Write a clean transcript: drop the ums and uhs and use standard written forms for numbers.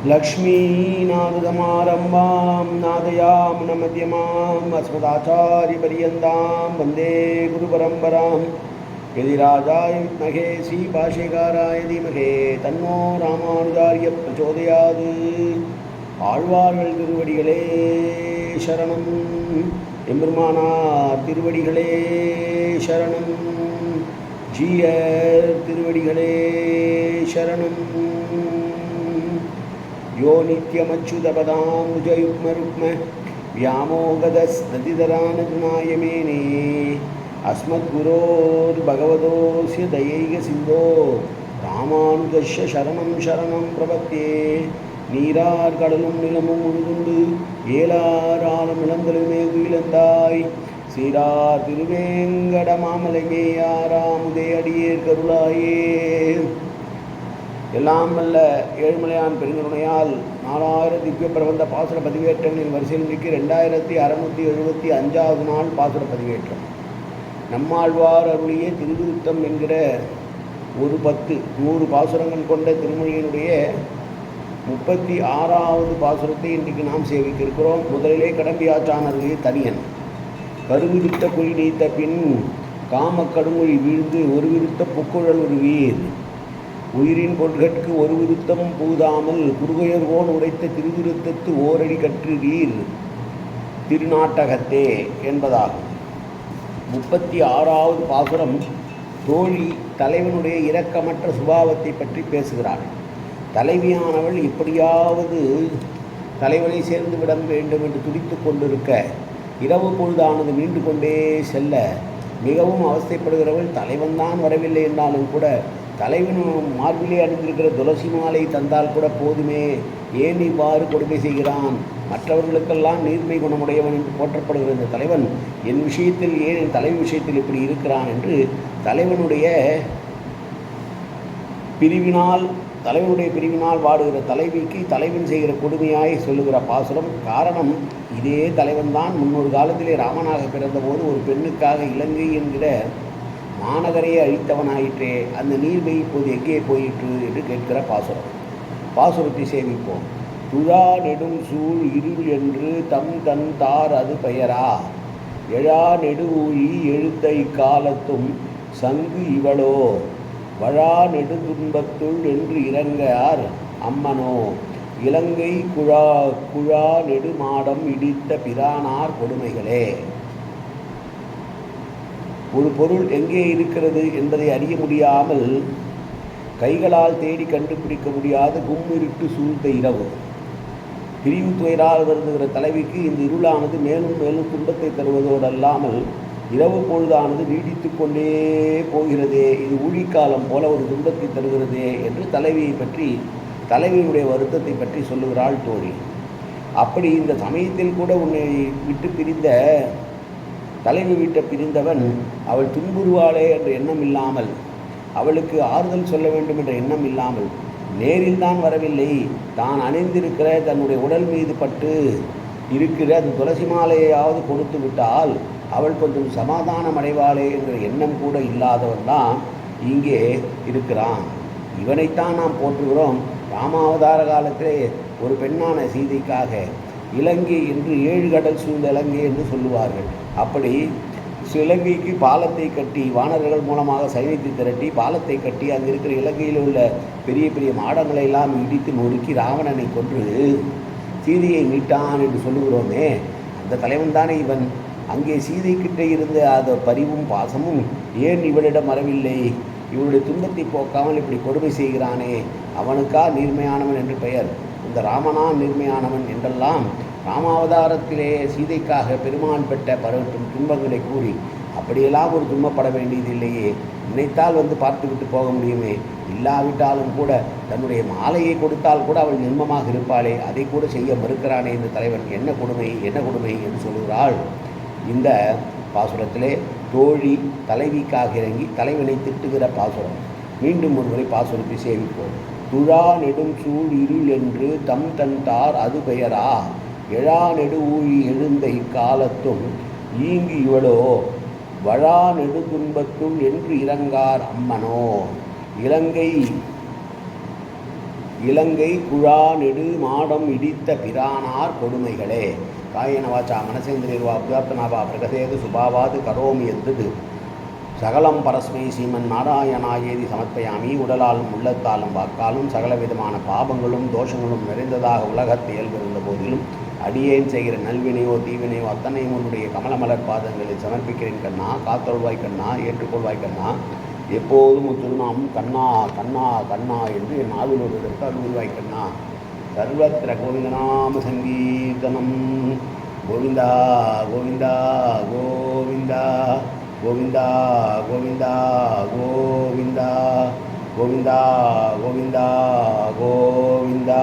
लक्ष्मीनारदमारम्भां नादयामुनमध्यमाम् अस्मदाचार्यपर्यन्तां वन्दे गुरुपरम्परां यदिराजाय विद्महे श्रीभाष्यकाराय धीमहि तन्नो रामानुजार्य प्रचोदयात् ஆழ்வார்கள் திருவடிகளே சரணம் எம்பெருமானார் திருவடிகளே சரணம் ஜீயர் திருவடிகளே சரணம் यो नित्यमच्युतपदाम्बुजयुग्मरुक्म व्यामोहगदस्ततितरानतुनाय मेने अस्मद्गुरोर्भगवतोऽस्य दयैकसिन्धो रामानुजस्य शरणं शरणं प्रपद्ये நீரார் கடலும் நிலமும் உழுதுண்டு ஏலாராலும் இளந்தலுமே குயிலந்தாய் சீரார் திருவேங்கட மாமலைமேயாராமுதே அடியேர் கருளாயே. எல்லாம் வல்ல ஏழுமலையான் பெருங்கருணையால் 4000 திவ்ய பிரபந்த பாசுர பதிவேற்றங்களின் வரிசையில் நிற்க 2675வது நாள் பாசுர பதிவேற்றம். நம்மாழ்வார் அருளிய திருவிருத்தம் என்கிற ஒரு 100 பாசுரங்கள் கொண்ட திருமொழியினுடைய 36வது பாசுரத்தை இன்றைக்கு நாம் சேவிக்க இருக்கிறோம். முதலிலே கடம்பியாச்சானருடைய தனியன் கருவிருத்த குறி நீத்த பின் காம கடுமொழி வீழ்ந்து ஒரு விருத்த புக்குழல் ஒரு வீர் உயிரின் பொருட்கட்கு ஒரு விருத்தம் பூதாமல் குறுகையர்கோன் உரைத்த திருவிருத்தத்து ஓரடி கற்று வீர் திருநாட்டகத்தே என்பதாகும். 36வது பாசுரம் தோழி தலைவனுடைய இரக்கமற்ற சுபாவத்தை பற்றி பேசுகிறாள். தலைவியானவள் எப்படியாவது தலைவனை சேர்ந்து விட வேண்டும் என்று துடித்து கொண்டிருக்க இரவு பொழுதானது மீண்டு கொண்டே செல்ல மிகவும் அவஸ்தைப்படுகிறவள் தலைவன்தான் வரவில்லை என்றாலும் கூட தலைவன் மார்பிலே அணிந்திருக்கிற துளசி மாலை தந்தால் கூட போதுமே, ஏன் இவ்வாறு கொடுமை செய்கிறான், மற்றவர்களுக்கெல்லாம் நீர்மை குணமுடையவன் என்று போற்றப்படுகிற இந்த தலைவன் என் விஷயத்தில் ஏன் என் தலைவி விஷயத்தில் இப்படி இருக்கிறான் என்று தலைவனுடைய பிரிவினால் வாடுகிற தலைவிக்கு தலைவன் செய்கிற கொடுமையாய் சொல்லுகிற பாசுரம். காரணம், இதே தலைவன்தான் முன்னொரு காலத்திலே ராமனாக பிறந்தபோது ஒரு பெண்ணுக்காக இலங்கை என்கிற மாநகரையே அழித்தவனாயிற்றே, அந்த நீர்மை இப்போது எங்கே போயிற்று என்று கேட்கிற பாசுரம். பாசுரத்தை சேவிப்போம். துழா நெடும் சூழ் இருள் என்று தம் தன் தார் அது பெயரா எழா நெடு ஊழி எழுத்த இக்காலத்தும் சங்கு இவளோ வழா நெடு துன்பத்துள் என்று இறங்கார் அம்மனோ இலங்கை குழா நெடு மாடம் இடித்த பிரானார் கொடுமைகளே. ஒரு பொருள் எங்கே இருக்கிறது என்பதை அறிய முடியாமல் கைகளால் தேடி கண்டுபிடிக்க முடியாத கும்மிருட்டு சூழ்ந்த இரவு. பிரிவு துயரால் வருந்துகிற தலைவிக்கு இந்த இருளானது மேலும் மேலும் துன்பத்தை தருவதோடு அல்லாமல் இரவு பொழுதானது நீடித்து கொண்டே போகிறதே, இது ஊழிக்காலம் போல ஒரு துன்பத்தை தருகிறதே என்று தலைவியுடைய வருத்தத்தை பற்றி சொல்லுகிறாள் தோழி. அப்படி இந்த சமயத்தில் கூட உன்னை விட்டு பிரிந்த தலைவி விட்டு பிரிந்தவன் அவள் துன்புறுவாளே என்ற எண்ணம் இல்லாமல், அவளுக்கு ஆறுதல் சொல்ல வேண்டும் என்ற எண்ணம் இல்லாமல் நேரில் தான் வரவில்லை, தான் அணிந்திருக்கிற தன்னுடைய உடல் மீது பட்டு இருக்கிற அந்த துளசி மாலையாவது கொடுத்து விட்டால் அவள் கொஞ்சம் சமாதானம் அடைவாளே என்ற எண்ணம் கூட இல்லாதவன் தான் இங்கே இருக்கிறான். இவனைத்தான் நாம் போற்றுகிறோம். ராமாவதார காலத்திலே ஒரு பெண்ணான சீதைக்காக இலங்கை என்று 7 கடல் சூழ்ந்த இலங்கை என்று சொல்லுவார்கள். அப்படி இலங்கைக்கு பாலத்தை கட்டி வானர்கள் மூலமாக சைனியத்தை திரட்டி பாலத்தை கட்டி அங்கே இருக்கிற இலங்கையில் உள்ள பெரிய பெரிய மாடங்களை எல்லாம் இடித்து நொறுக்கி ராவணனை கொன்று சீதையை மீட்டான் என்று சொல்லுகிறோமே, அந்த தலைவன் தானே இவன். அங்கே சீதைக்கிட்டே இருந்த அந்த பரிவும் பாசமும் ஏன் இவளிடம் வரவில்லை? இவளுடைய துன்பத்தை போக்காமல் இப்படி கொடுமை செய்கிறானே, அவனுக்கா நீர்மையானவன் என்று பெயர். இந்த ராமனா நீர்மையானவன் என்றெல்லாம் ராமாவதாரத்திலே சீதைக்காக பெருமான் பெற்ற பரவட்டும் துன்பங்களை கூறி அப்படியெல்லாம் ஒரு துன்பப்பட வேண்டியதில்லையே, நினைத்தால் வந்து பார்த்துவிட்டு போக முடியுமே, இல்லாவிட்டாலும் கூட தன்னுடைய மாலையை கொடுத்தால் கூட அவள் நிர்மமாக இருப்பாளே, அதை கூட செய்ய மறுக்கிறானே இந்த தலைவன், என்ன கொடுமை என்று சொல்கிறாள். இந்த பாசுரத்திலே தோழி தலைவிக்காக இறங்கி தலைவனை திட்டுகிற பாசுரம். மீண்டும் ஒருமுறை பாசுரத்தை சேவிப்போம். துழா நெடும் சூழ் இருள் என்று தம் தன் தார் அது பெயரா எழா நெடு ஊழி எழுந்த இக்காலத்தும் ஈங்கி இவளோ வழா நெடு துன்பத்துள் என்று இறங்கார் அம்மனோ. இலங்கை இலங்கை குழா நெடு மாடம் இடித்த பிரானார் கொடுமைகளே. காயேன வாச்சா மனசேந்திரியர்வா புதார்த்தனாவா பிரகசேது சுபாவாது கரோமி எத்தது சகலம் பரஸ்மை சீமன் நாராயணாயேதி சமர்ப்பயாமி. உடலாலும் உள்ளத்தாலும் வாக்காலும் சகலவிதமான பாபங்களும் தோஷங்களும் நிறைந்ததாக உலகத்தை இயல்பிருந்த போதிலும் அடியேன் செய்கிற நல்வினையோ தீவினையோ அத்தனையும் உன்னுடைய கமலமலர் பாதங்களில் சமர்ப்பிக்கிறேன் கண்ணா. காத்தொள்வாய் கண்ணா, ஏற்றுக்கொள்வாய் கண்ணா. எப்போதும் திருநாமம் கண்ணா கண்ணா கண்ணா என்று என் ஆவில் ஒருவதற்கு அருள்வாய் கண்ணா. சர்வத்திர கோவிந்தநாம சங்கீர்த்தனம். கோவிந்தா கோவிந்தா கோவிந்தா கோவிந்தா கோவிந்தா கோவிந்தா கோவிந்தா கோவிந்தா கோவிந்தா.